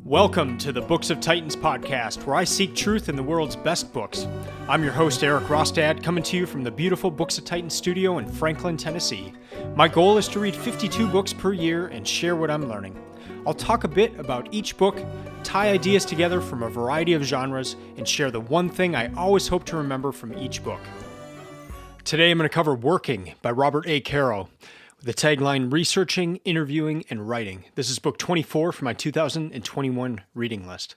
Welcome to the Books of Titans podcast, where I seek truth in the world's best books. I'm your host, Erik Rostad, coming to you from the beautiful Books of Titans studio in Franklin, Tennessee. My goal is to read 52 books per year and share what I'm learning. I'll talk a bit about each book, tie ideas together from a variety of genres, and share the one thing I always hope to remember from each book. Today I'm going to cover Working by Robert Caro. The tagline, Researching, Interviewing, and Writing. This is book 24 for my 2021 reading list.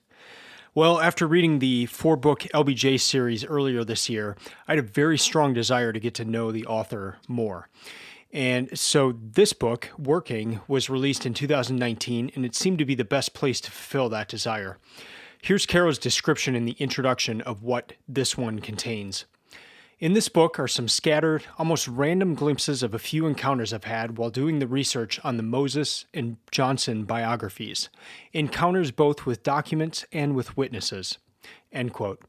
Well, after reading the 4-book LBJ series earlier this year, I had a very strong desire to get to know the author more. And so this book, Working, was released in 2019, and it seemed to be the best place to fulfill that desire. Here's Carroll's description in the introduction of what this one contains. In this book are some scattered, almost random glimpses of a few encounters I've had while doing the research on the Moses and Johnson biographies. Encounters both with documents and with witnesses. End quote.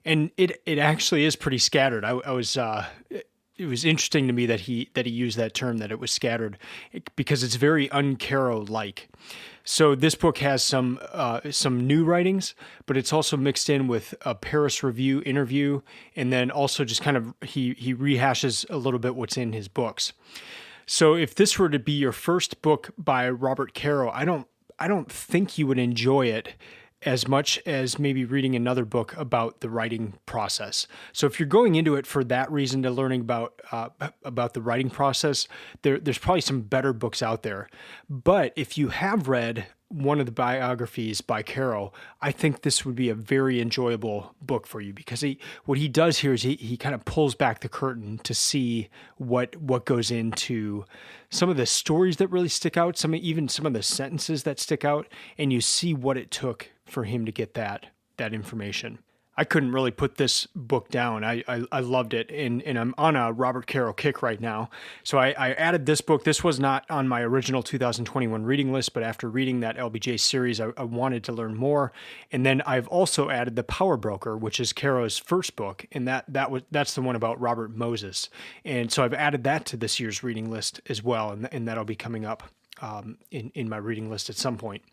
And it actually is pretty scattered. It was interesting to me that he used that term, that it was scattered, because it's very un-Caro-like. So this book has some new writings, but it's also mixed in with a Paris Review interview, and then also just kind of he rehashes a little bit what's in his books. So if this were to be your first book by Robert Caro, I don't think you would enjoy it as much as maybe reading another book about the writing process. So if you're going into it for that reason, to learning about the writing process, there's probably some better books out there. But if you have read one of the biographies by Carroll, I think this would be a very enjoyable book for you, because what he does here is he kind of pulls back the curtain to see what goes into some of the stories that really stick out, even some of the sentences that stick out, and you see what it took for him to get that information. I couldn't really put this book down. I loved it, and I'm on a Robert Caro kick right now. So I added this book. This was not on my original 2021 reading list, but after reading that LBJ series, I wanted to learn more. And then I've also added The Power Broker, which is Caro's first book, and that's the one about Robert Moses. And so I've added that to this year's reading list as well, and that'll be coming up in my reading list at some point.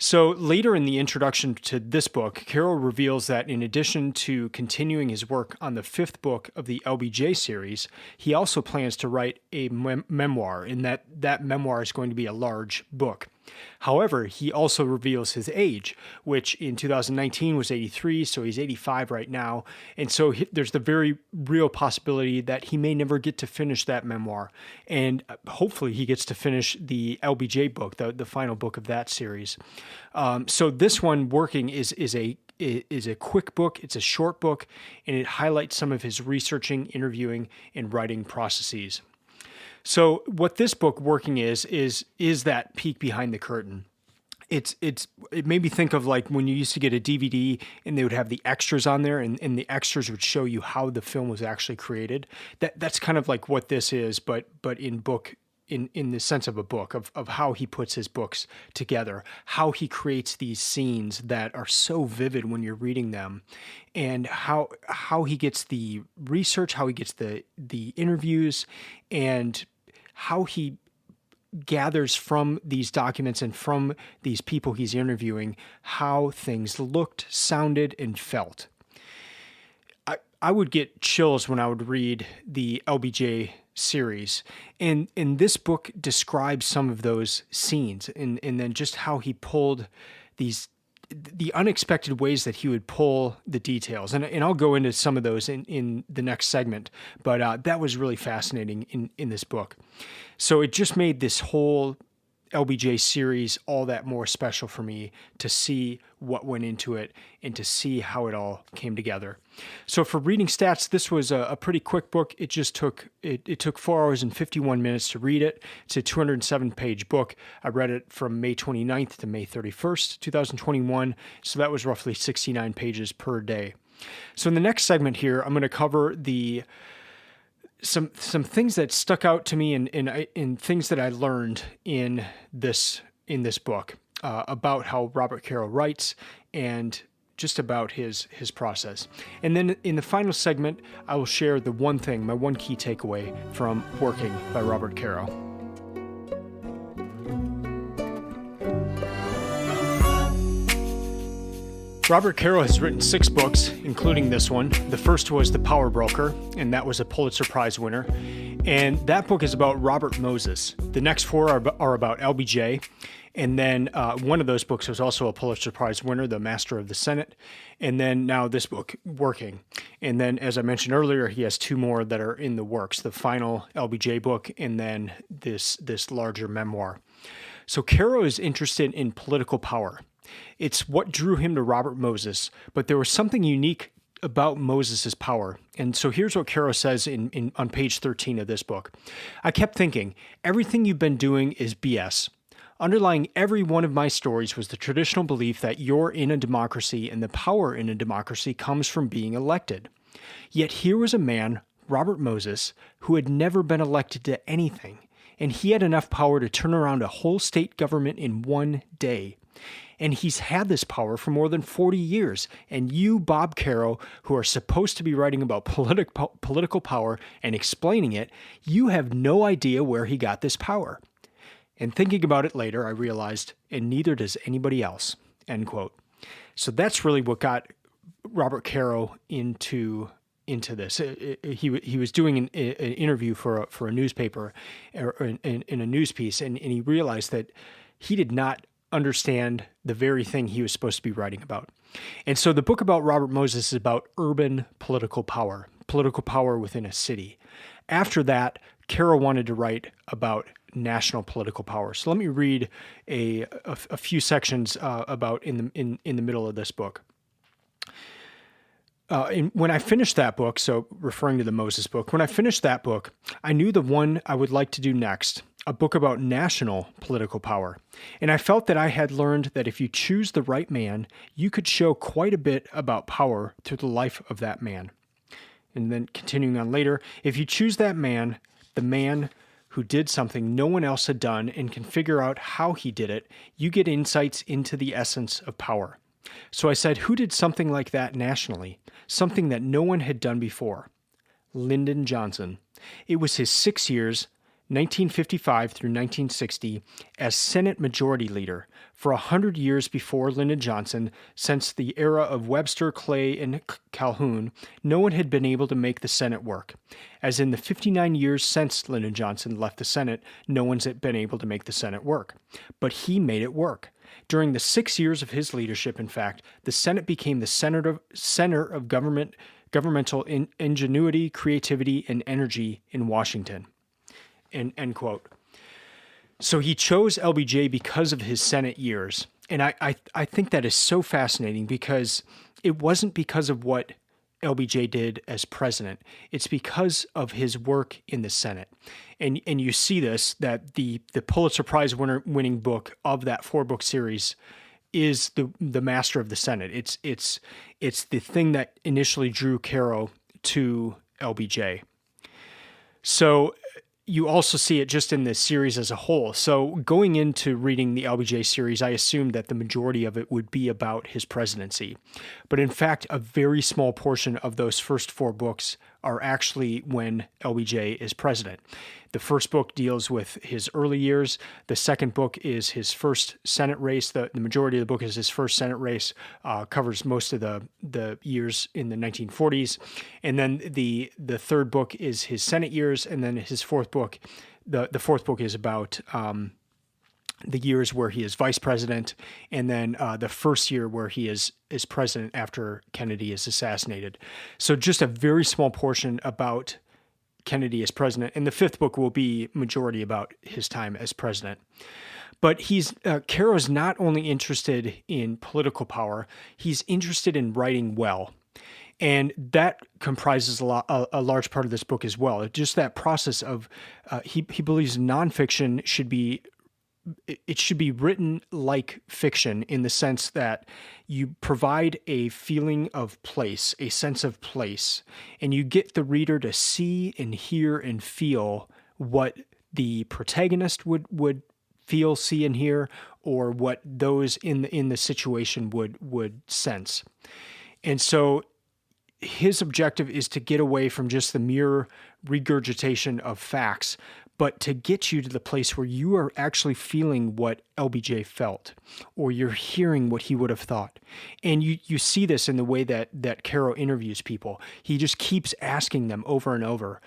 So later in the introduction to this book, Carroll reveals that in addition to continuing his work on the 5th book of the LBJ series, he also plans to write a memoir, and that memoir is going to be a large book. However, he also reveals his age, which in 2019 was 83, so he's 85 right now. And so there's the very real possibility that he may never get to finish that memoir. And hopefully he gets to finish the LBJ book, the final book of that series. So this one, Working, is a quick book. It's a short book, and it highlights some of his researching, interviewing, and writing processes. So what this book, Working, is that peek behind the curtain. It made me think of like when you used to get a DVD and they would have the extras on there, and the extras would show you how the film was actually created. That's kind of like what this is, but in book, in the sense of a book, of how he puts his books together, how he creates these scenes that are so vivid when you're reading them, and how he gets the research, how he gets the interviews, and how he gathers from these documents and from these people he's interviewing how things looked, sounded, and felt. I would get chills when I would read the LBJ series, and this book describes some of those scenes, and then just how he pulled the unexpected ways that he would pull the details. And I'll go into some of those in the next segment, but that was really fascinating in this book. So it just made this whole LBJ series all that more special for me, to see what went into it and to see how it all came together. So for reading stats, this was a pretty quick book. It just took 4 hours and 51 minutes to read it. It's a 207-page book. I read it from May 29th to May 31st, 2021. So that was roughly 69 pages per day. So in the next segment here, I'm going to cover some things that stuck out to me and things that I learned in this book about how Robert Caro writes, and just about his process. And then in the final segment, I will share my one key takeaway from Working by Robert Caro. Robert Caro has written 6 books, including this one. The first was The Power Broker, and that was a Pulitzer Prize winner. And that book is about Robert Moses. The next 4 are about LBJ. And then one of those books was also a Pulitzer Prize winner, The Master of the Senate. And then now this book, Working. And then, as I mentioned earlier, he has 2 more that are in the works, the final LBJ book and then this larger memoir. So Caro is interested in political power. It's what drew him to Robert Moses, but there was something unique about Moses' power. And so here's what Carroll says on page 13 of this book. I kept thinking, everything you've been doing is BS. Underlying every one of my stories was the traditional belief that you're in a democracy and the power in a democracy comes from being elected. Yet here was a man, Robert Moses, who had never been elected to anything, and he had enough power to turn around a whole state government in one day. And he's had this power for more than 40 years. And you, Bob Caro, who are supposed to be writing about political power and explaining it, you have no idea where he got this power. And thinking about it later, I realized, and neither does anybody else, end quote. So that's really what got Robert Caro into this. He was doing an interview for a newspaper or in a news piece, and he realized that he did not understand the very thing he was supposed to be writing about. And so the book about Robert Moses is about urban political power within a city. After that, Carroll wanted to write about national political power. So let me read a few sections about in the middle of this book. When I finished that book, so referring to the Moses book, when I finished that book, I knew the one I would like to do next, a book about national political power. And I felt that I had learned that if you choose the right man, you could show quite a bit about power through the life of that man. And then continuing on later, if you choose that man, the man who did something no one else had done and can figure out how he did it, you get insights into the essence of power. So I said, who did something like that nationally? Something that no one had done before. Lyndon Johnson. It was his 6 years, 1955 through 1960, as Senate Majority Leader. For 100 years before Lyndon Johnson, since the era of Webster, Clay, and Calhoun, no one had been able to make the Senate work. As in the 59 years since Lyndon Johnson left the Senate, no one's been able to make the Senate work. But he made it work. During the 6 years of his leadership, in fact, the Senate became the center of governmental ingenuity, creativity, and energy in Washington. End quote. So he chose LBJ because of his Senate years. And I think that is so fascinating because it wasn't because of what LBJ did as president. It's because of his work in the Senate. And you see this, that the Pulitzer Prize winning book of that 4-book series is the Master of the Senate. It's the thing that initially drew Caro to LBJ. So you also see it just in the series as a whole. So going into reading the LBJ series, I assumed that the majority of it would be about his presidency. But in fact, a very small portion of those first 4 books are actually when LBJ is president. The first book deals with his early years. The second book is his first Senate race. The majority of the book is his first Senate race, covers most of the years in the 1940s. And then the third book is his Senate years. And then his fourth book, the fourth book is about the years where he is vice president, and then the first year where he is president after Kennedy is assassinated. So just a very small portion about Kennedy as president, and the 5th book will be majority about his time as president. But Caro is not only interested in political power, he's interested in writing well. And that comprises a large part of this book as well. Just that process of, he believes nonfiction should be written like fiction in the sense that you provide a feeling of place, a sense of place, and you get the reader to see and hear and feel what the protagonist would feel, see, and hear, or what those in the situation would sense. And so his objective is to get away from just the mere regurgitation of facts, but to get you to the place where you are actually feeling what LBJ felt, or you're hearing what he would have thought. And you see this in the way that Caro interviews people. He just keeps asking them over and over,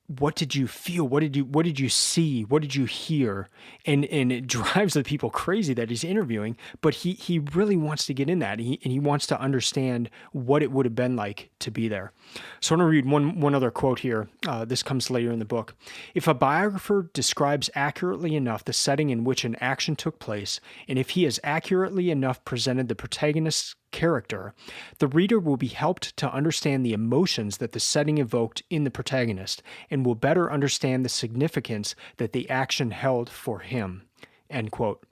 what did you feel? What did you see? What did you hear? And it drives the people crazy that he's interviewing, but he really wants to get in that. And he wants to understand what it would have been like to be there. So I want to read one other quote here. This comes later in the book. If a biographer describes accurately enough the setting in which an action took place, and if he has accurately enough presented the protagonist's character, the reader will be helped to understand the emotions that the setting evoked in the protagonist, and will better understand the significance that the action held for him. End quote.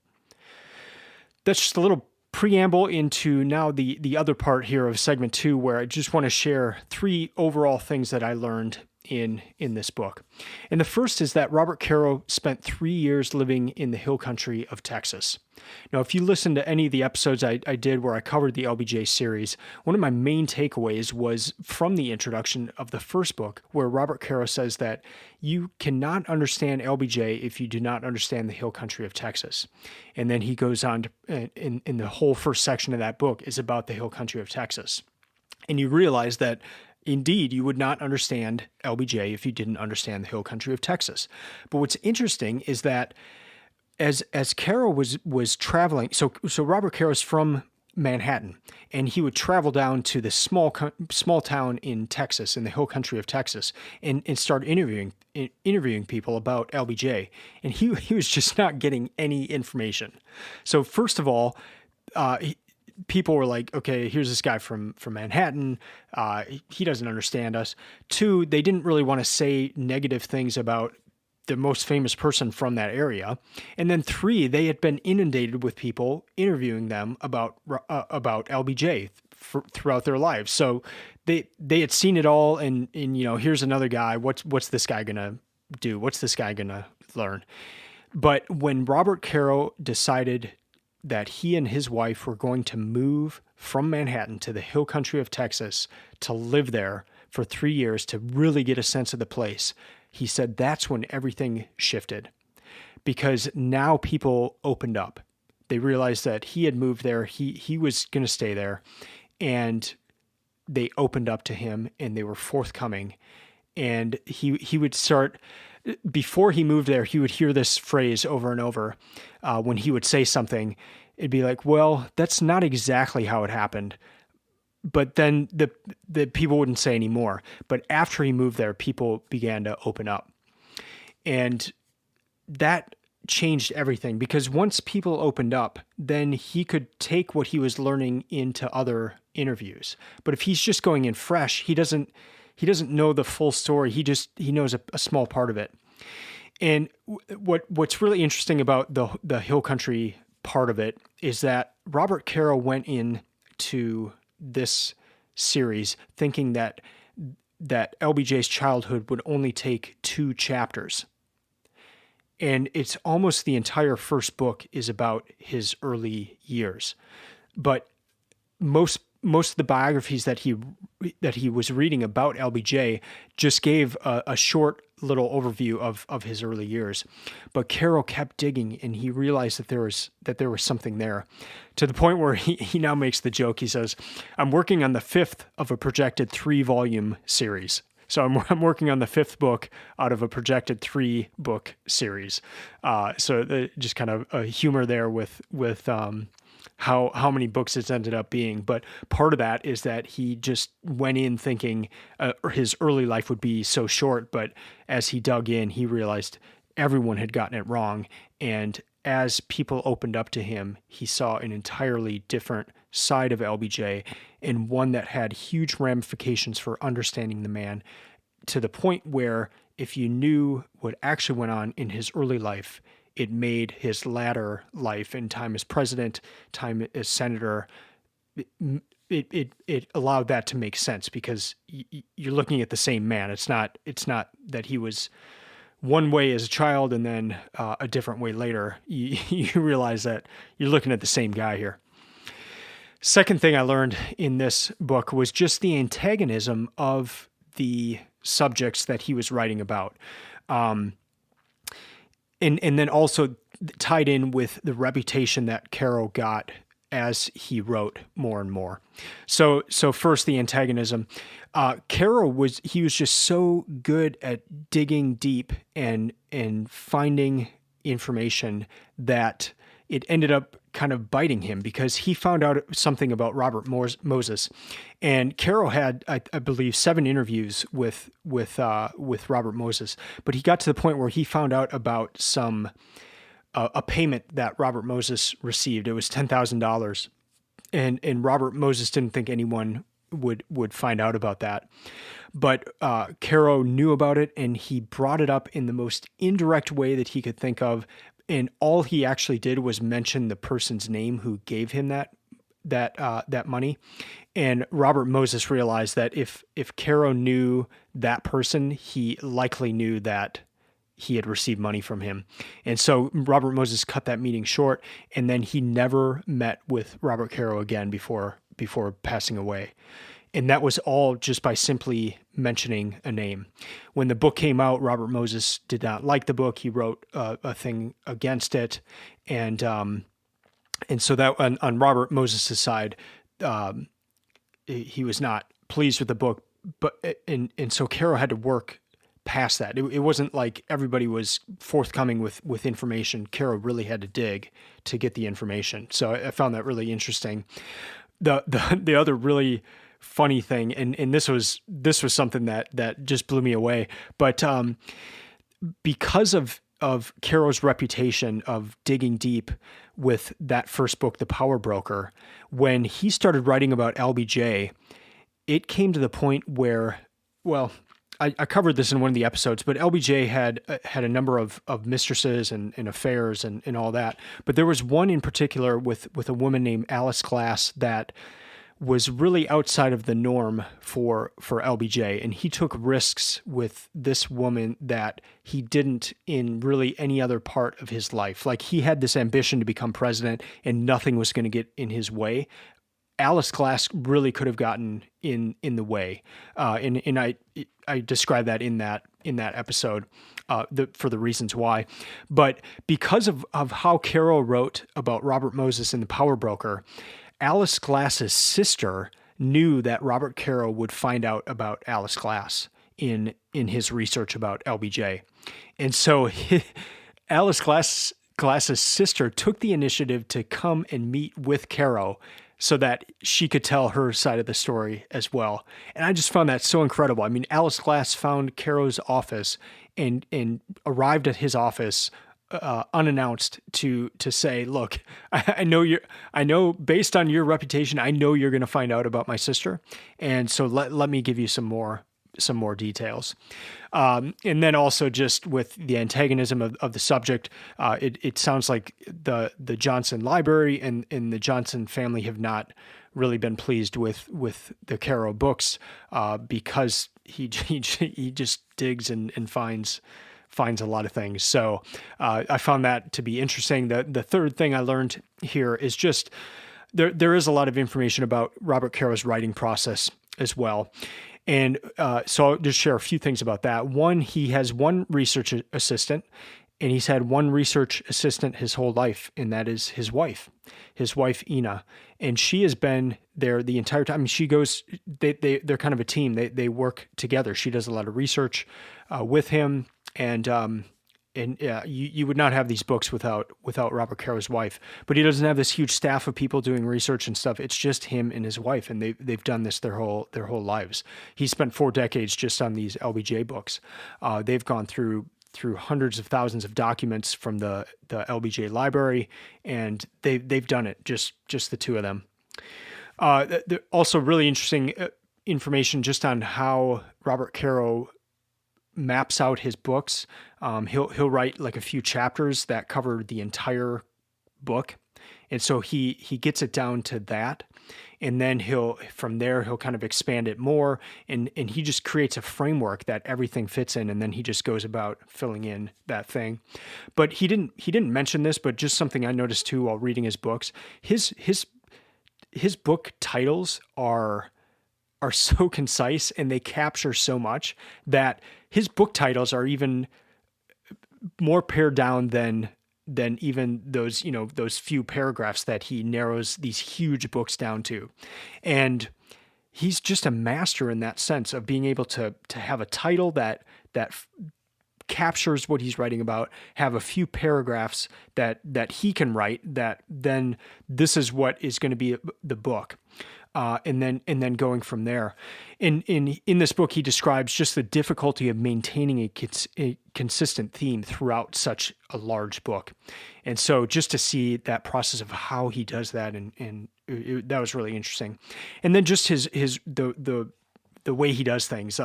That's just a little preamble into now the other part here of segment 2, where I just want to share 3 overall things that I learned in this book. And the first is that Robert Caro spent 3 years living in the hill country of Texas. Now, if you listen to any of the episodes I did where I covered the LBJ series, one of my main takeaways was from the introduction of the first book, where Robert Caro says that you cannot understand LBJ if you do not understand the hill country of Texas. And then he goes on to, in the whole first section of that book is about the hill country of Texas. And you realize that indeed, you would not understand LBJ if you didn't understand the hill country of Texas. But what's interesting is that as Caro was traveling, so Robert Caro's from Manhattan, and he would travel down to this small town in Texas, in the hill country of Texas, and start interviewing people about LBJ, and he was just not getting any information. So first of all, people were like, okay, here's this guy from Manhattan. He doesn't understand us. 2, they didn't really want to say negative things about the most famous person from that area. And then 3, they had been inundated with people interviewing them about LBJ throughout their lives. So they had seen it all, and here's another guy. What's this guy gonna do? What's this guy gonna learn? But when Robert Caro decided that he and his wife were going to move from Manhattan to the hill country of Texas to live there for 3 years to really get a sense of the place, he said that's when everything shifted, because now people opened up. They realized that he had moved there, he was going to stay there, and they opened up to him and they were forthcoming. And he would start, before he moved there, he would hear this phrase over and over. When he would say something, it'd be like, well, that's not exactly how it happened. But then the people wouldn't say any more. But after he moved there, people began to open up. And that changed everything, because once people opened up, then he could take what he was learning into other interviews. But if he's just going in fresh, he doesn't know the full story. He knows a small part of it. And what's really interesting about the hill country part of it is that Robert Caro went into this series thinking that LBJ's childhood would only take 2 chapters. And it's almost the entire first book is about his early years. But most of the biographies that he was reading about LBJ just gave a short little overview of his early years. But Carroll kept digging, and he realized that there was something there, to the point where he now makes the joke. He says, "I'm working on the 5th of a projected 3-volume series." So I'm working on the 5th book out of a projected 3-book series. So just kind of a humor there with how many books it's ended up being. But part of that is that he just went in thinking his early life would be so short, but as he dug in, he realized everyone had gotten it wrong. And as people opened up to him, he saw an entirely different side of LBJ, and one that had huge ramifications for understanding the man, to the point where if you knew what actually went on in his early life, it made his latter life and time as president, time as senator, it allowed that to make sense, because you're looking at the same man. It's not that he was one way as a child and then a different way later. You realize that you're looking at the same guy here. Second thing I learned in this book was just the antagonism of the subjects that he was writing about. and then also tied in with the reputation that Carroll got as he wrote more and more. So first, the antagonism. Carroll was just so good at digging deep and finding information that it ended up kind of biting him, because he found out something about Robert Moses, and Carroll had, I believe, 7 interviews with Robert Moses, but he got to the point where he found out about a payment that Robert Moses received. It was $10,000, and Robert Moses didn't think anyone would find out about that. But Caro knew about it, and he brought it up in the most indirect way that he could think of. And all he actually did was mention the person's name who gave him that money. And Robert Moses realized that if Caro knew that person, he likely knew that he had received money from him. And so Robert Moses cut that meeting short, and then he never met with Robert Caro again before passing away. And that was all just by simply mentioning a name. When the book came out, Robert Moses did not like the book. He wrote a thing against it. And so that on Robert Moses' side, he was not pleased with the book. But so Carroll had to work past that. It wasn't like everybody was forthcoming with information. Carroll really had to dig to get the information. So I found that really interesting. The other really funny thing, and this was something that just blew me away, but because of Carroll's reputation of digging deep with that first book, The Power Broker, when he started writing about LBJ, it came to the point where, well, I covered this in one of the episodes, but LBJ had a number of mistresses and affairs and all that. But there was one in particular with a woman named Alice Glass that was really outside of the norm for LBJ. And he took risks with this woman that he didn't in really any other part of his life. Like, he had this ambition to become president and nothing was going to get in his way. Alice Glass really could have gotten in the way. And I described that in that episode, for the reasons why. But because of how Carroll wrote about Robert Moses in The Power Broker, Alice Glass's sister knew that Robert Caro would find out about Alice Glass in his research about LBJ. And so Alice Glass's sister took the initiative to come and meet with Caro so that she could tell her side of the story as well. And I just found that so incredible. I mean, Alice Glass found Caro's office and arrived at his office unannounced to say, look, I know based on your reputation, I know you're going to find out about my sister. And so let me give you some more details. And then also just with the antagonism of the subject, it sounds like the Johnson Library and the Johnson family have not really been pleased with the Caro books, because he just digs and finds a lot of things. So I found that to be interesting. The third thing I learned here is just there is a lot of information about Robert Caro's writing process as well. And so I'll just share a few things about that. One, he has one research assistant, and he's had one research assistant his whole life, and that is his wife, Ina. And she has been there the entire time. I mean, she goes, they're kind of a team. They work together. She does a lot of research with him. And you would not have these books without Robert Caro's wife. But he doesn't have this huge staff of people doing research and stuff. It's just him and his wife, and they've done this their whole lives. He spent 4 decades just on these LBJ books. They've gone through hundreds of thousands of documents from the LBJ library, and they've done it just the two of them. Also, really interesting information just on how Robert Caro maps out his books. He'll write like a few chapters that cover the entire book. And so he gets it down to that. And then from there, he'll kind of expand it more. And he just creates a framework that everything fits in. And then he just goes about filling in that thing. But he didn't mention this, but just something I noticed too while reading his books. His book titles are so concise and they capture so much that his book titles are even more pared down than even those, those few paragraphs that he narrows these huge books down to. And he's just a master in that sense of being able to have a title that captures what he's writing about, have a few paragraphs that he can write, that then this is what is going to be the book. And then going from there. In this book, he describes just the difficulty of maintaining a consistent theme throughout such a large book. And so just to see that process of how he does that, and that was really interesting. And then just the way he does things.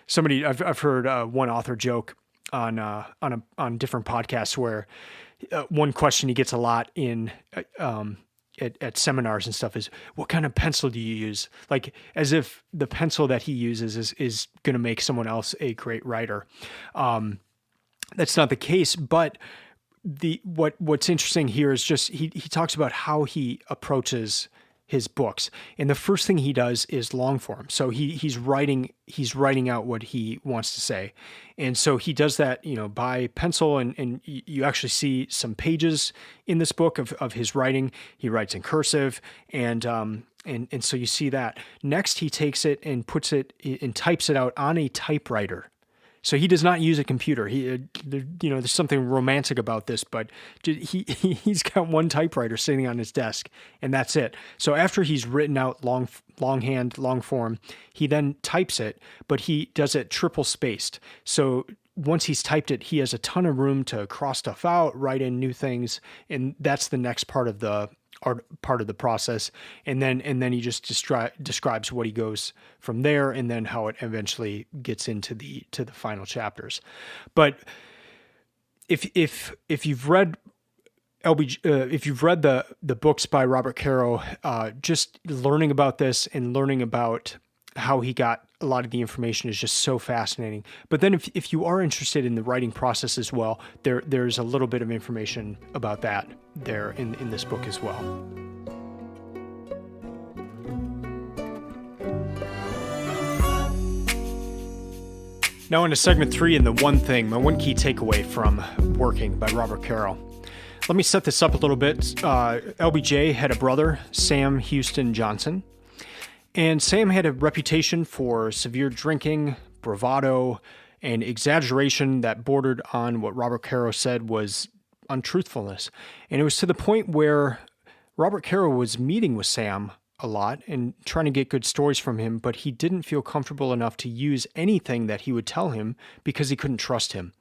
Somebody I've heard one author joke on different podcasts where one question he gets a lot in at seminars and stuff is, what kind of pencil do you use? Like, as if the pencil that he uses is going to make someone else a great writer. That's not the case, but what's interesting here is just he talks about how he approaches his books. And the first thing he does is long form. So he's writing out what he wants to say. And so he does that, by pencil, and you actually see some pages in this book of his writing. He writes in cursive, and so you see that. Next, he takes it and puts it and types it out on a typewriter. So he does not use a computer. There's something romantic about this, but he's got one typewriter sitting on his desk, and that's it. So after he's written out longhand, long form, he then types it, but he does it triple spaced. So once he's typed it, he has a ton of room to cross stuff out, write in new things, and that's the next part of the process. And then he just describes what he goes from there, and then how it eventually gets into the final chapters. But if you've read if you've read the books by Robert Caro, just learning about this and learning about how he got a lot of the information is just so fascinating. But then if you are interested in the writing process as well, there's a little bit of information about that there in this book as well. Now into segment 3 and my one key takeaway from Working by Robert Caro. Let me set this up a little bit. LBJ had a brother, Sam Houston Johnson. And Sam had a reputation for severe drinking, bravado, and exaggeration that bordered on what Robert Caro said was untruthfulness. And it was to the point where Robert Caro was meeting with Sam a lot and trying to get good stories from him, but he didn't feel comfortable enough to use anything that he would tell him because he couldn't trust him.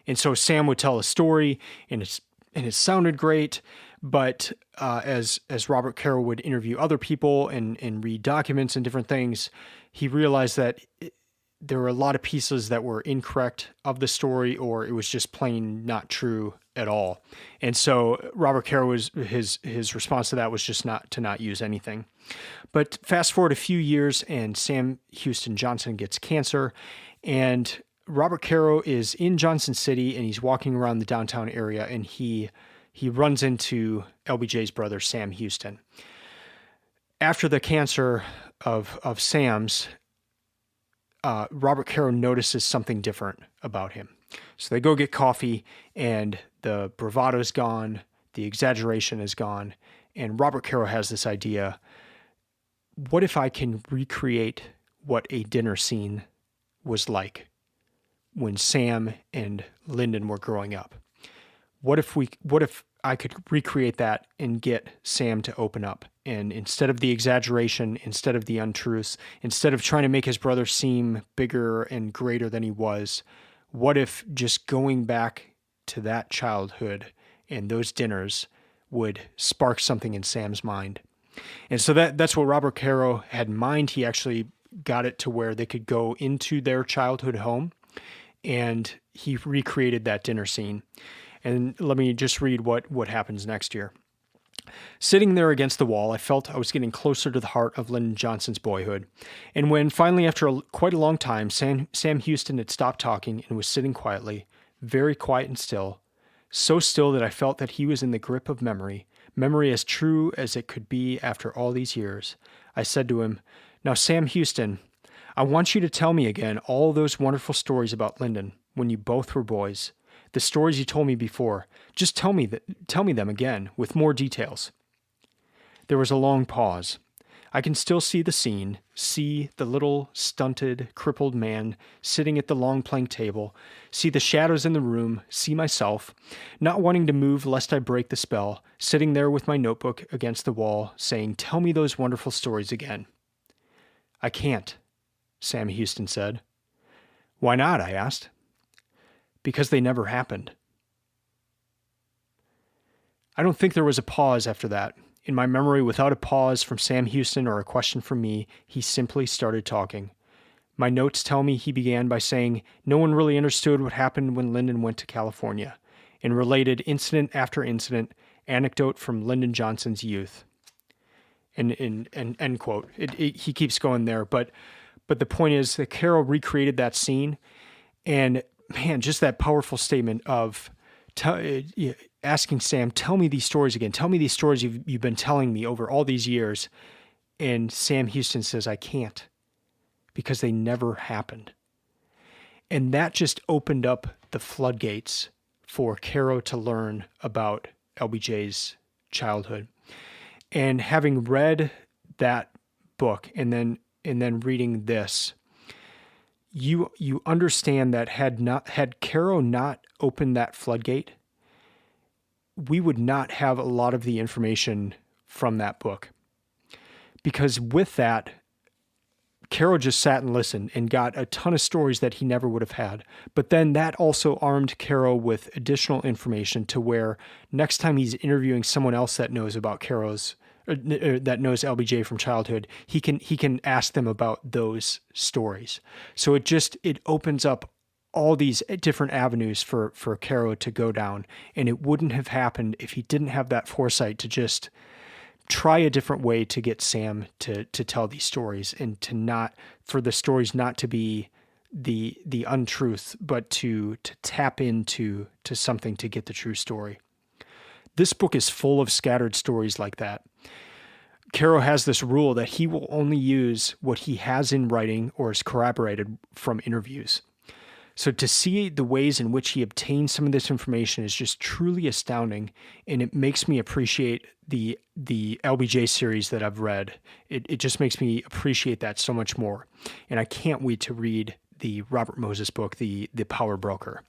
And so Sam would tell a story, and it sounded great, but as Robert Caro would interview other people and read documents and different things, he realized that there were a lot of pieces that were incorrect of the story, or it was just plain not true at all. And so Robert Caro his response to that was just not use anything. But fast forward a few years, and Sam Houston Johnson gets cancer, and Robert Caro is in Johnson City, and he's walking around the downtown area, and he runs into LBJ's brother, Sam Houston. After the cancer of Sam's, Robert Caro notices something different about him. So they go get coffee, and the bravado is gone, the exaggeration is gone, and Robert Caro has this idea: what if I can recreate what a dinner scene was like when Sam and Lyndon were growing up? What if I could recreate that and get Sam to open up? And instead of the exaggeration, instead of the untruths, instead of trying to make his brother seem bigger and greater than he was, what if just going back to that childhood and those dinners would spark something in Sam's mind? And so that's what Robert Caro had in mind. He actually got it to where they could go into their childhood home, and he recreated that dinner scene. And let me just read what happens next here. Sitting there against the wall, I felt I was getting closer to the heart of Lyndon Johnson's boyhood. And when finally, after quite a long time, Sam Houston had stopped talking and was sitting quietly, very quiet and still, so still that I felt that he was in the grip of memory as true as it could be after all these years, I said to him, "Now, Sam Houston, I want you to tell me again all those wonderful stories about Lyndon. when you both were boys. The stories you told me before. Just tell me them again, with more details." There was a long pause. I can still see the scene, see the little, stunted, crippled man sitting at the long plank table, see the shadows in the room, see myself, not wanting to move lest I break the spell, sitting there with my notebook against the wall, saying, "Tell me those wonderful stories again." "I can't," Sam Houston said. "Why not?" I asked. "Because they never happened." I don't think there was a pause after that. In my memory, without a pause from Sam Houston or a question from me, he simply started talking. My notes tell me he began by saying no one really understood what happened when Lyndon went to California, and related incident after incident, anecdote from Lyndon Johnson's youth. And end quote. He keeps going there, but the point is that Carroll recreated that scene, and man, just that powerful statement of asking Sam, "Tell me these stories again. Tell me these stories you've been telling me over all these years." And Sam Houston says, "I can't, because they never happened." And that just opened up the floodgates for Caro to learn about LBJ's childhood. And having read that book and then reading this, you understand that had Caro not opened that floodgate, we would not have a lot of the information from that book. Because with that, Caro just sat and listened and got a ton of stories that he never would have had. But then that also armed Caro with additional information to where next time he's interviewing someone else that knows about that knows LBJ from childhood, he can ask them about those stories. So it opens up all these different avenues for Caro to go down. And it wouldn't have happened if he didn't have that foresight to just try a different way to get Sam to tell these stories, and for the stories not to be the untruth, but to tap into something to get the true story. This book is full of scattered stories like that. Caro has this rule that he will only use what he has in writing or is corroborated from interviews. So to see the ways in which he obtained some of this information is just truly astounding, and it makes me appreciate the LBJ series that I've read. It just makes me appreciate that so much more. And I can't wait to read the Robert Moses book, The Power Broker.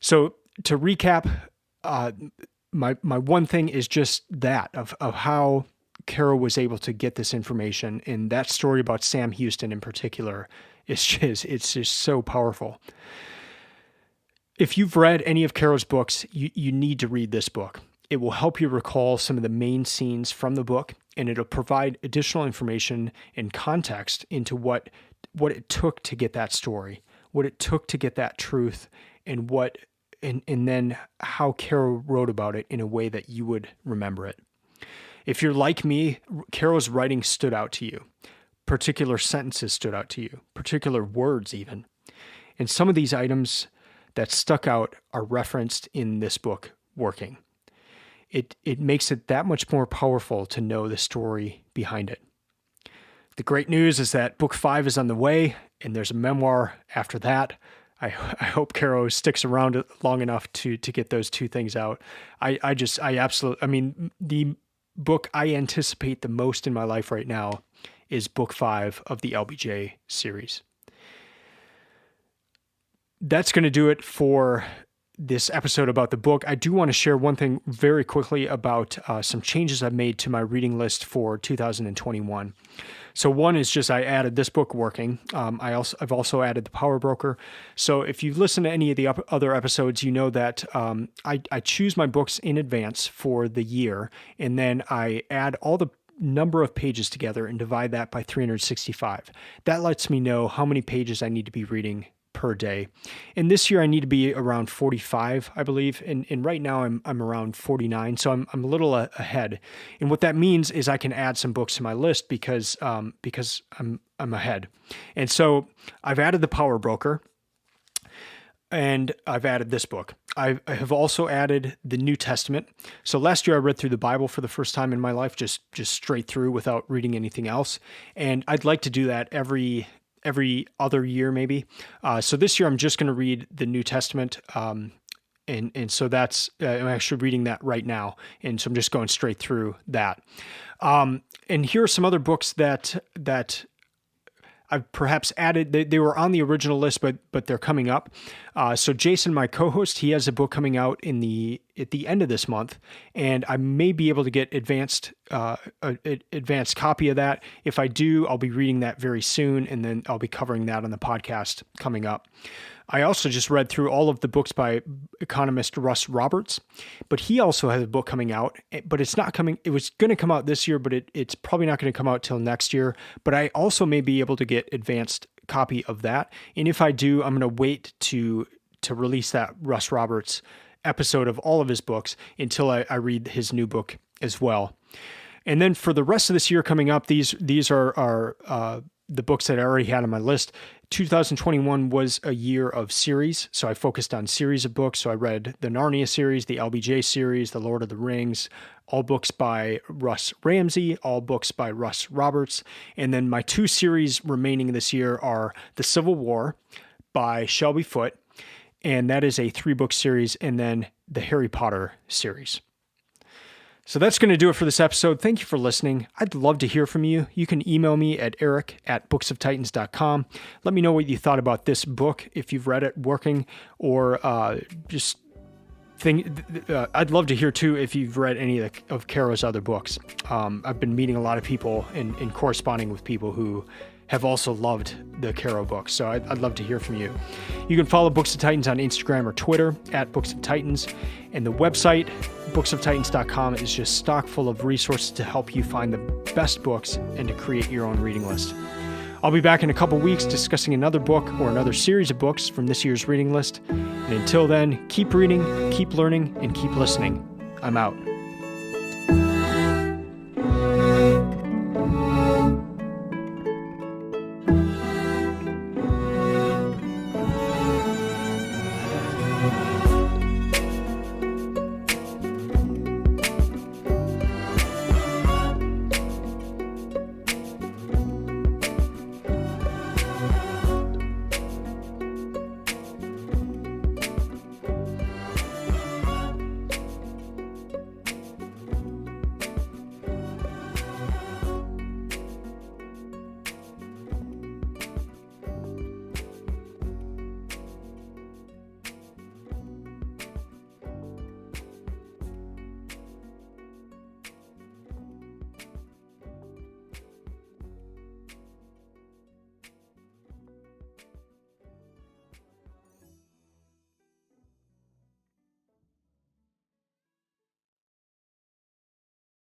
So to recap, my one thing is just that of how Caro was able to get this information, and that story about Sam Houston in particular it's just so powerful. If you've read any of Caro's books, you need to read this book. It will help you recall some of the main scenes from the book, and it'll provide additional information and context into what it took to get that story, what it took to get that truth, and then how Caro wrote about it in a way that you would remember it. If you're like me, Caro's writing stood out to you. Particular sentences stood out to you, particular words even. And some of these items that stuck out are referenced in this book, Working. It makes it that much more powerful to know the story behind it. The great news is that book 5 is on the way, and there's a memoir after that. I hope Caro sticks around long enough to get those two things out. The book I anticipate the most in my life right now is book 5 of the LBJ series. That's going to do it for this episode about the book. I do want to share one thing very quickly about some changes I've made to my reading list for 2021. So one is just I added this book, Working. I've also added The Power Broker. So if you've listened to any of the other episodes, you know that I choose my books in advance for the year, and then I add all the number of pages together and divide that by 365. That lets me know how many pages I need to be reading per day. And this year I need to be around 45, I believe. And right now I'm around 49. So I'm a little ahead. And what that means is I can add some books to my list because I'm ahead. And so I've added The Power Broker, and I've added this book. I have also added the New Testament. So last year I read through the Bible for the first time in my life, just straight through without reading anything else. And I'd like to do that every every other year, maybe. So this year I'm just going to read the New Testament. And so that's, I'm actually reading that right now. And so I'm just going straight through that. And here are some other books that I've perhaps added. They were on the original list, but they're coming up. So Jason, my co-host, he has a book coming out at the end of this month, and I may be able to get advanced copy of that. If I do, I'll be reading that very soon, and then I'll be covering that on the podcast coming up. I also just read through all of the books by economist Russ Roberts, but he also has a book coming out, but it's not coming. It was going to come out this year, but it's probably not going to come out till next year. But I also may be able to get advanced copy of that. And if I do, I'm going to wait to release that Russ Roberts episode of all of his books until I read his new book as well. And then for the rest of this year coming up, these are the books that I already had on my list. 2021 was a year of series, so I focused on series of books. So I read the Narnia series, the LBJ series, the Lord of the Rings, all books by Russ Ramsey, all books by Russ Roberts. And then my 2 series remaining this year are The Civil War by Shelby Foote, and that is a 3-book series, and then the Harry Potter series. So that's going to do it for this episode. Thank you for listening. I'd love to hear from you. You can email me at eric@booksoftitans.com. Let me know what you thought about this book, if you've read it working, or just think. I'd love to hear, too, if you've read any of Carroll's other books. I've been meeting a lot of people and corresponding with people who have also loved the Carroll books, so I'd love to hear from you. You can follow Books of Titans on Instagram or Twitter @BooksOfTitans, and the website, booksoftitans.com, is just stock full of resources to help you find the best books and to create your own reading list. I'll be back in a couple weeks discussing another book or another series of books from this year's reading list, and until then, keep reading, keep learning, and keep listening. I'm out.